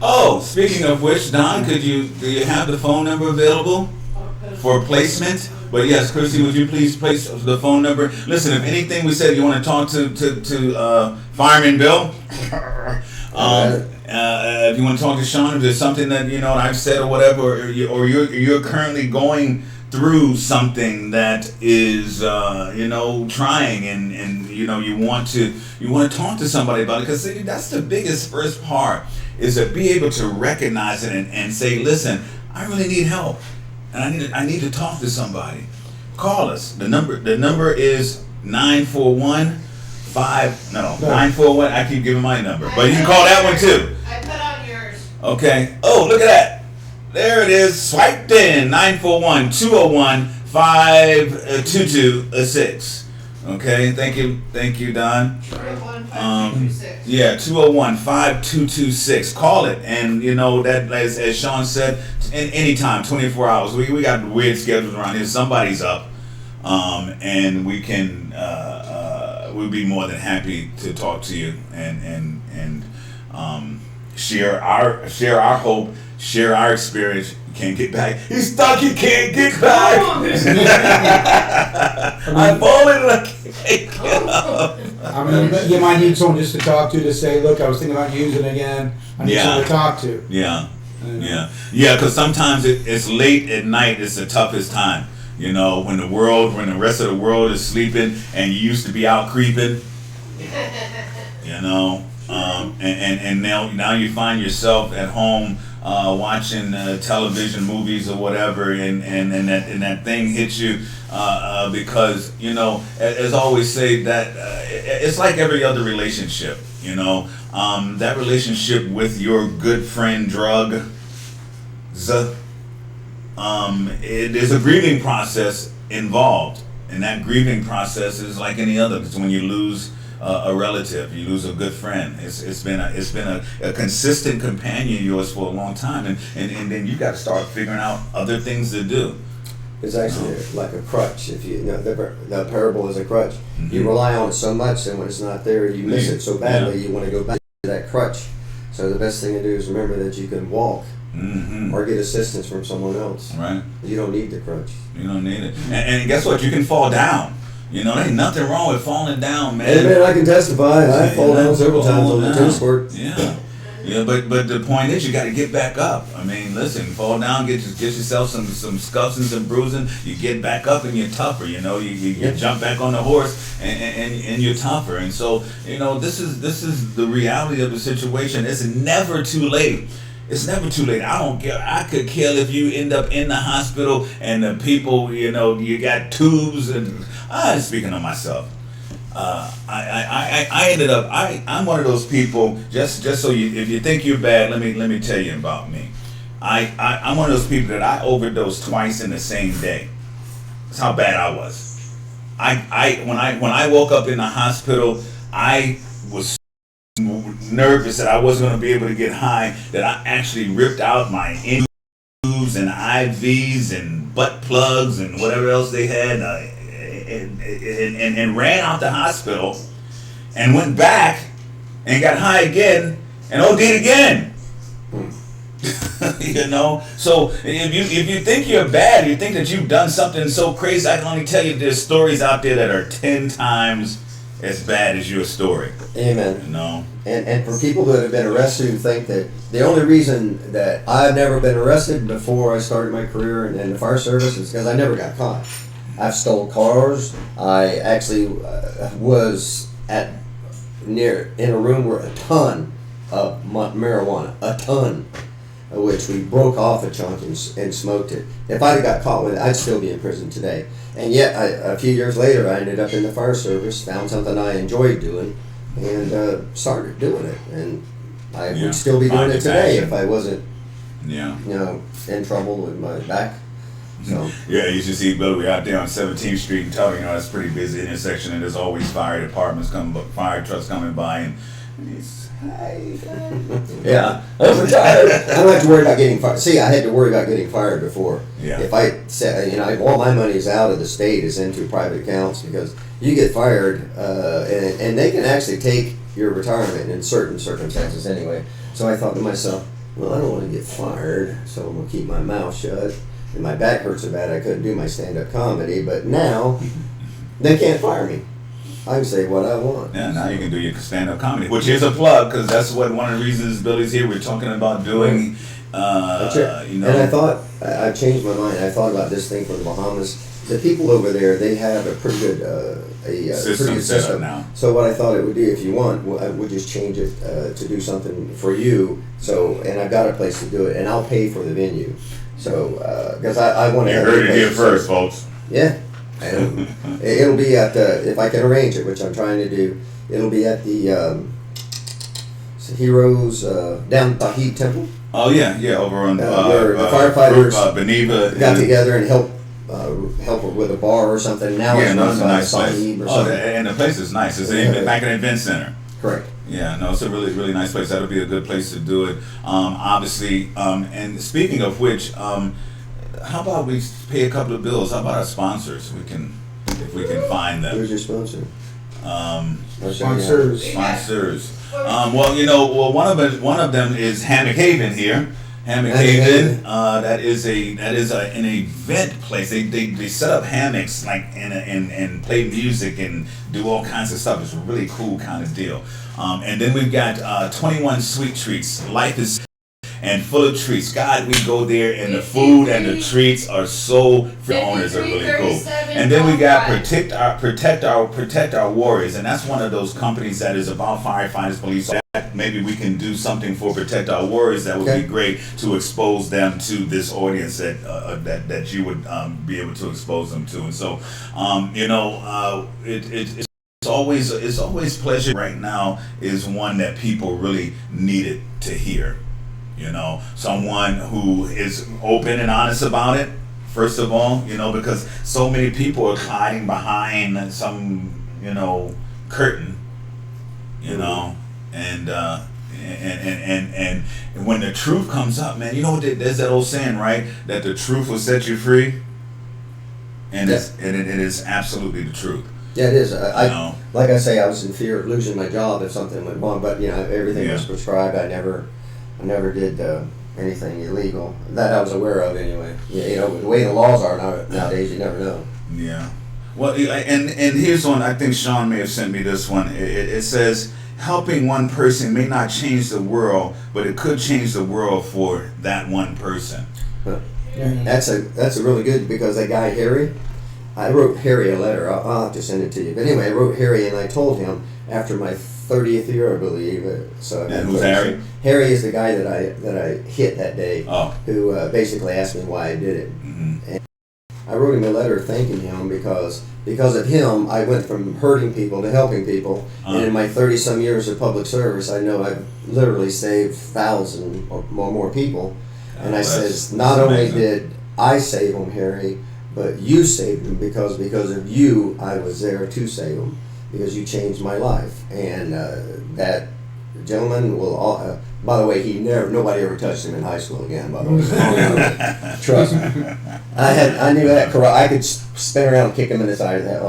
Oh, speaking of which, Don, do you have the phone number available for placement? But yes, Chrissy, would you please place the phone number? Listen, if anything we said you want to talk to Fireman Bill, if you want to talk to Sean, if there's something that, you know, I've said or whatever, or you're currently going through something that is you know, trying, and you know, you want to talk to somebody about it, because that's the biggest first part, is to be able to recognize it and say, "Listen, I really need help. And I need to talk to somebody." Call us. The number is 941. I keep giving my number, but you can call that one too. I put on yours. Okay. Oh, look at that. There it is. Swiped in. 941-201-522-6. Okay. Thank you, Don. 201-5226. Yeah, 201-5226. Call it, and you know that, as Sean said, anytime, 24 hours. We got weird schedules around here. Somebody's up, and we can we'd be more than happy to talk to you and share our hope, share our experience. You can't get back. He's stuck. He can't get back. I'm falling and I can't get up. I mean, you might need someone just to talk to say, "Look, I was thinking about using it again. I need someone to talk to." Yeah. Because sometimes it's late at night. It's the toughest time. You know, when the rest of the world is sleeping and you used to be out creeping. You know, and now you find yourself at home watching television, movies, or whatever, and that thing hits you because, you know, as I always say, that it's like every other relationship. You know, that relationship with your good friend drug, there's a grieving process involved, and that grieving process is like any other. Because when you lose a relative, you lose a good friend. It's been a consistent companion of yours for a long time, and then you got to start figuring out other things to do. It's actually like a crutch. If you know the parable is a crutch, Mm-hmm. you rely on it so much, and when it's not there, you miss it so badly. Yeah. You want to go back to that crutch. So the best thing to do is remember that you can walk Mm-hmm. or get assistance from someone else. Right. You don't need the crutch. You don't need it. And guess what? You can fall down. You know, there ain't nothing wrong with falling down, man. Hey man, I can testify. I fall down several times on the tennis court. Yeah. Yeah, but the point is, you got to get back up. I mean, listen, fall down, get yourself some scuffs and some bruising. You get back up and you're tougher. You know, you jump back on the horse and you're tougher. And so, you know, this is the reality of the situation. It's never too late. It's never too late. I don't care. I could care if you end up in the hospital and the people, you know, you got tubes and I'm speaking of myself. I ended up. I'm one of those people. Just so if you think you're bad, let me tell you about me. I'm one of those people that I overdosed twice in the same day. That's how bad I was. When I woke up in the hospital, I was nervous that I wasn't going to be able to get high. That I actually ripped out my tubes and IVs and butt plugs and whatever else they had. And ran out the hospital and went back and got high again and OD'd again. You know, so if you think you're bad, you think that you've done something so crazy, I can only tell you there's stories out there that are 10 times as bad as your story. Amen. You know, And for people that have been arrested who think that the only reason that I've never been arrested before I started my career in the fire service is because I never got caught. I've stole cars. I actually was in a room where a ton of marijuana, a ton, of which we broke off a chunk and smoked it. If I'd have got caught with it, I'd still be in prison today. And yet, a few years later, I ended up in the fire service, found something I enjoyed doing, and started doing it. And I would still be doing it today if I wasn't, in trouble with my back. So. Yeah, you should see Billy out there on 17th Street and Tully. You know, it's a pretty busy intersection, and there's always fire departments fire trucks coming by, and he's, hey, yeah, I'm retired. I don't have to worry about getting fired. See, I had to worry about getting fired before. Yeah. If I said, all my money is out of the state, is into private accounts, because you get fired, and they can actually take your retirement in certain circumstances anyway. So I thought to myself, well, I don't want to get fired, so I'm gonna keep my mouth shut. And my back hurt so bad I couldn't do my stand-up comedy, but now they can't fire me. I can say what I want. Yeah, now you can do your stand-up comedy, which is a plug, because that's what one of the reasons Billy's here. We're talking about doing, And I thought, I changed my mind. I thought about this thing from the Bahamas. The people over there, they have a pretty good system now. So what I thought it would do, if you want, I would just change it to do something for you. So, and I've got a place to do it, and I'll pay for the venue. So, because I want to. You heard it here first, folks. Yeah, and it'll be at if I can arrange it, which I'm trying to do. It'll be at the Heroes down Tahid Temple. Oh yeah, over on where the firefighters Beneva got together and help with a bar or something. Now it's no, run it's a by nice place. Sahib or Oh, something. and the place is nice. It's back in an event center. Correct. Yeah, no, it's a really, really nice place. That'll be a good place to do it. Obviously, and speaking of which, how about we pay a couple of bills? How about our sponsors? If we can find them. Who's your sponsor? Sponsors. One of them is Hammock Haven here. Hammock Haven. That is an event place. They set up hammocks and play music and do all kinds of stuff. It's a really cool kind of deal. And then we've got 21 Sweet Treats. Life is. and full of treats. God, we go there and the food and the treats are so. The owners are really cool. And then we got protect our warriors, and that's one of those companies that is about firefighters, police. So maybe we can do something for Protect Our Warriors. That would be great to expose them to this audience that you would be able to expose them to. And so, it's always pleasure. Right now is one that people really needed to hear. Someone who is open and honest about it. First of all, because so many people are hiding behind some, curtain, and when the truth comes up, man, there's that old saying, right? That the truth will set you free, and it is absolutely the truth. Yeah, it is. Like I say, I was in fear of losing my job if something went wrong, but everything was prescribed. I never did anything illegal that I was aware of anyway. The way the laws are nowadays, you never know. Yeah. Well, and here's one. I think Sean may have sent me this one. It says, helping one person may not change the world, but it could change the world for that one person. That's a really good, because that guy Harry, I wrote Harry a letter. I'll have to send it to you. But anyway, I wrote Harry and I told him after my 30th year, I believe. And who's Harry? Harry is the guy that I hit that day. Oh. Who basically asked me why I did it. Mm-hmm. And I wrote him a letter thanking him because of him, I went from hurting people to helping people. And in my 30-some years of public service, I know I've literally saved thousands or more people. And I says, not only did I save them, Harry, but you saved them because of you, I was there to save them, because you changed my life. And that gentleman will. By the way, nobody ever touched him in high school again. By the way, trust me. I knew that. I could spin around and kick him in the side of that.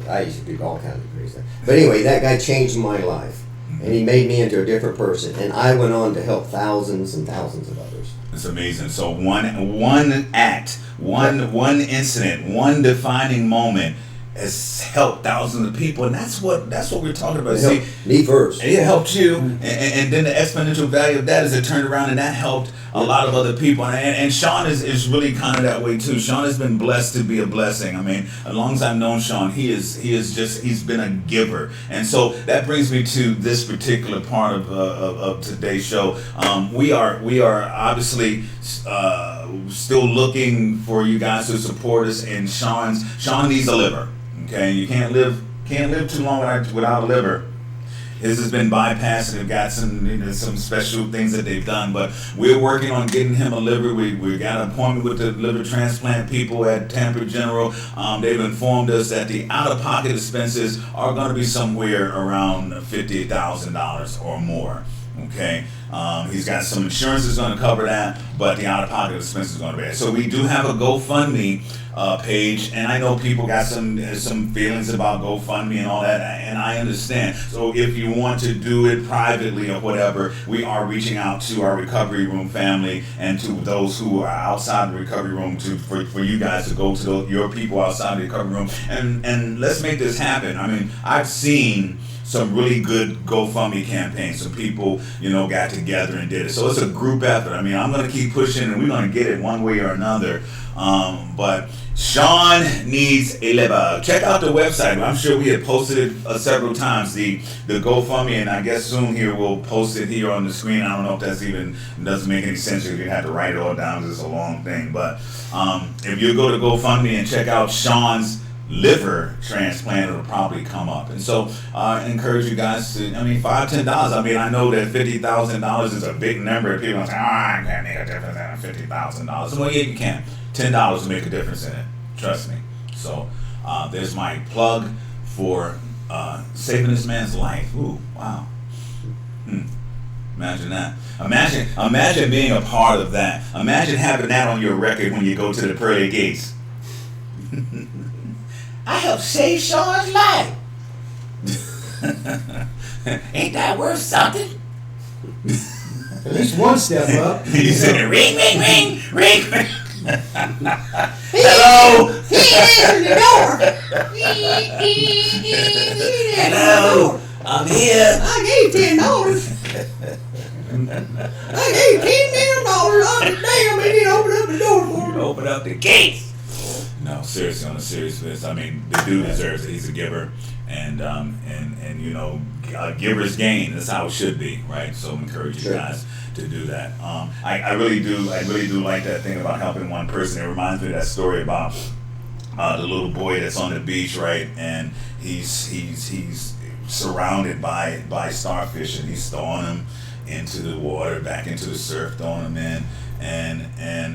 I used to do all kinds of crazy stuff. But anyway, that guy changed my life, and he made me into a different person. And I went on to help thousands and thousands of others. It's amazing. So one act, one incident, one defining moment has helped thousands of people, and that's what we're talking about. See, me first. It helped you, and then the exponential value of that is it turned around and that helped a lot of other people. And Sean is really kind of that way too. Sean has been blessed to be a blessing. I mean, as long as I've known Sean, he's been a giver. And so that brings me to this particular part of today's show. We are obviously still looking for you guys to support us. And Sean needs a liver. Okay, you can't live too long without a liver. His has been bypassed, and they've got some special things that they've done, but we're working on getting him a liver. We got an appointment with the liver transplant people at Tampa General. They've informed us that the out-of-pocket expenses are going to be somewhere around $50,000 or more. Okay, he's got some insurance that's going to cover that, but the out-of-pocket expenses is going to be. So we do have a GoFundMe page, and I know people got some feelings about GoFundMe and all that, and I understand. So if you want to do it privately or whatever, we are reaching out to our recovery room family and to those who are outside the recovery room for you guys to go to your people outside the recovery room, and let's make this happen. I mean, I've seen some really good GoFundMe campaigns. Some people, got together and did it. So it's a group effort. I mean, I'm going to keep pushing, and we're going to get it one way or another. But Sean needs a liver. Check out the website. I'm sure we have posted it several times, the GoFundMe, and I guess soon here we'll post it here on the screen. I don't know if that's doesn't make any sense if you have to write it all down because it's a long thing. But if you go to GoFundMe and check out Sean's liver transplant, it'll probably come up. And so I encourage you guys to, $5, $10. I mean, I know that $50,000 is a big number. People say, I can't make a difference in $50,000. Well, yeah, you can. $10 will make a difference in it. Trust me. So there's my plug for saving this man's life. Ooh, wow. Imagine that. Imagine being a part of that. Imagine having that on your record when you go to the pearly gates. I helped save Sean's life. Ain't that worth something? At least one step up. He said, ring, ring, ring, ring, ring. Hello. He answered the door. Hello. I'm here. I gave $10. $18 million. Damn, they didn't open up the door for me. Open up the gates. No, seriously, on a serious list. I mean, the dude deserves it. He's a giver, and you know, givers gain. That's how it should be, right? So I encourage you guys to do that. I really do like that thing about helping one person. It reminds me of that story about the little boy that's on the beach, right? And he's surrounded by starfish, and he's throwing them into the water, back into the surf, throwing them in. And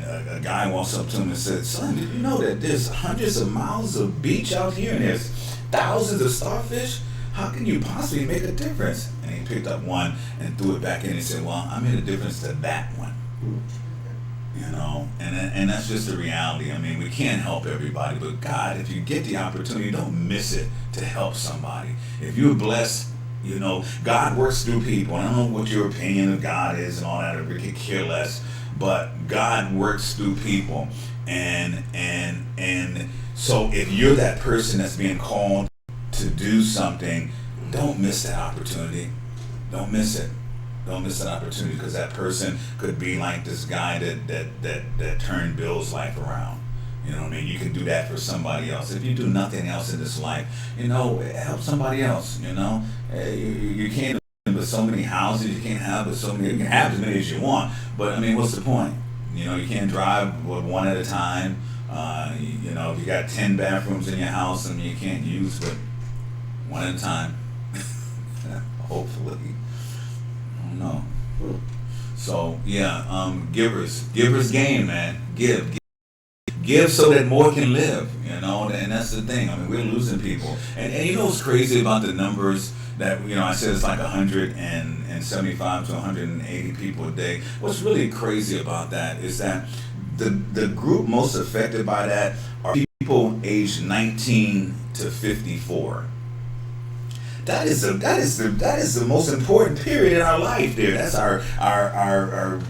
a guy walks up to him and said, "Son, did you know that there's hundreds of miles of beach out here and there's thousands of starfish? How can you possibly make a difference?" And he picked up one and threw it back in and said, "Well, I made a difference to that one." You know, and that's just the reality. I mean, we can't help everybody, but God, if you get the opportunity, don't miss it to help somebody. If you're blessed, you know, God works through people. I don't know what your opinion of God is and all that, we could care less. But God works through people, and so if you're that person that's being called to do something, don't miss that opportunity. Don't miss it. Don't miss that opportunity, because that person could be like this guy that turned Bill's life around. You know what I mean? You can do that for somebody else. If you do nothing else in this life, you know, help somebody else. You know, you can't. But so many houses you can't have, but so many you can have as many as you want. But I mean, what's the point? You know, you can't drive one at a time. You know, if you got 10 bathrooms in your house, I mean, you can't use but one at a time. Hopefully, I don't know. So yeah, givers gain, man. Give so that more can live, you know, and that's the thing. I mean, we're losing people, and you know what's crazy about the numbers that, you know, I said it's like 175 to 180 people a day. What's really crazy about that is that the group most affected by that are people aged 19 to 54. That is the most important period in our life. There, that's our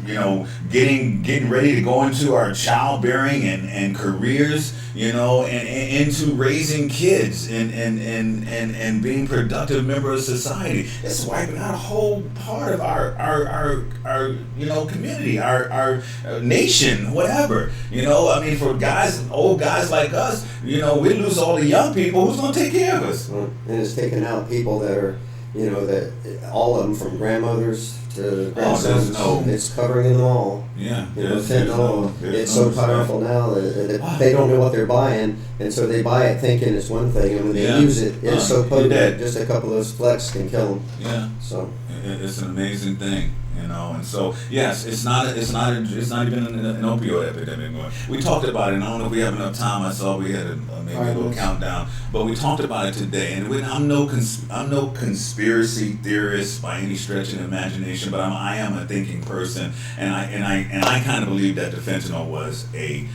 you know, getting ready to go into our childbearing and careers, you know, and into raising kids and being productive members of society. It's wiping out a whole part of our you know, community, our nation, whatever. You know, I mean, for old guys like us, you know, we lose all the young people. Who's gonna take care of us? And it's taking out people that are, you know, that all of them, from grandmothers to grandsons, it's covering them all. Yeah, you know, fentanyl. It's so powerful now that they don't know what they're buying, and so they buy it thinking it's one thing, and when they use it, it's so potent that just a couple of those flecks can kill them. Yeah. So it's an amazing thing, you know. And so yes, it's not even an opioid epidemic. We talked about it, and I don't know if we have enough time. I saw we had maybe a little countdown, but we talked about it today. And I'm no conspiracy theorist by any stretch of the imagination, but I am a thinking person, and I kind of believe that the fentanyl was a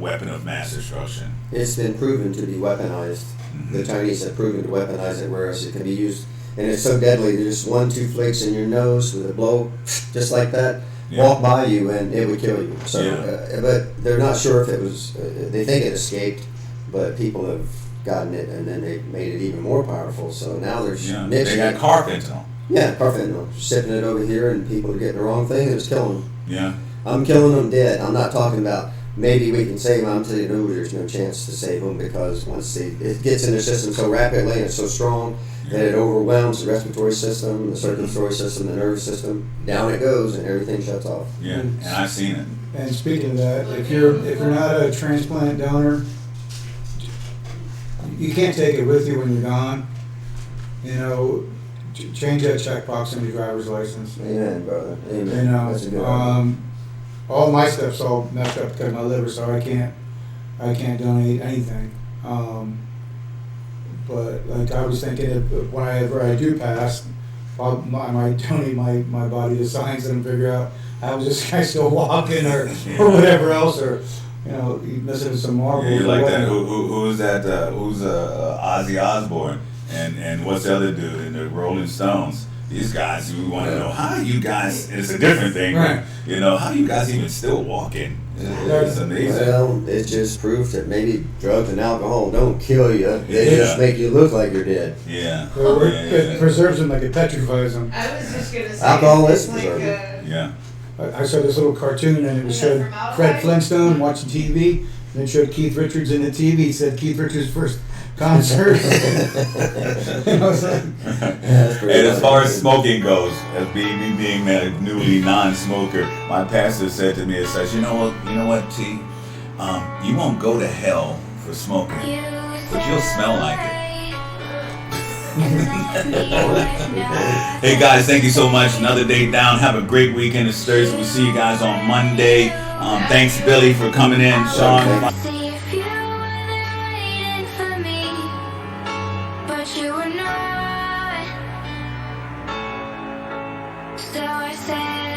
weapon of mass destruction. It's been proven to be weaponized. Mm-hmm. The Chinese have proven to weaponize it, whereas it can be used, and it's so deadly. There's 1-2 flakes in your nose with a blow, just like that, walk by you, and it would kill you. So, but they're not sure if it was. They think it escaped, but people have gotten it, and then they made it even more powerful. So now there's mixed. They got carfentanil. Yeah, carfentanil. Sipping it over here, and people are getting the wrong thing, and it's killing them. Yeah. I'm killing them dead. I'm not talking about maybe we can save them. I'm telling you, no, there's no chance to save them, because once it gets in their system so rapidly and it's so strong that it overwhelms the respiratory system, the circulatory system, the nervous system. Down it goes, and everything shuts off. Yeah, and I've seen it. And speaking of that, if you're not a transplant donor, you can't take it with you when you're gone. You know, change that checkbox on your driver's license. Amen, brother. Amen. You know, that's a good idea. all my stuff's all messed up because of my liver, so I can't donate anything. But like I was thinking, if whenever I do pass, I might donate my body to science and figure out how was this guy still walking or whatever else, or you know, missing some marbles. Yeah, you like that? Who's that? Who's Ozzy Osbourne? And what's the other dude in the Rolling Stones? These guys, we want to know how you guys. It's a different thing, right? You know, how you guys even still walking? It's amazing. Well, it just proves that maybe drugs and alcohol don't kill you. They Yeah. just make you look like you're dead. Yeah. It preserves them like it petrifies them. I was just gonna say. Alcohol it's is like preservative. Yeah. I saw this little cartoon and it was showed Fred Flintstone watching TV, and it showed Keith Richards in the TV. It said Keith Richards' first concert. And I was like, That's pretty And as far as funny. smoking goes, as me being a newly non-smoker, my pastor said to me, it says, you know what, T, you won't go to hell for smoking, but you'll smell like it. Hey guys, thank you so much. Another day down. Have a great weekend. It's Thursday. We'll see you guys on Monday. Thanks, Billy, for coming in. Sean. See if you were there waiting for me, but you were not. So I said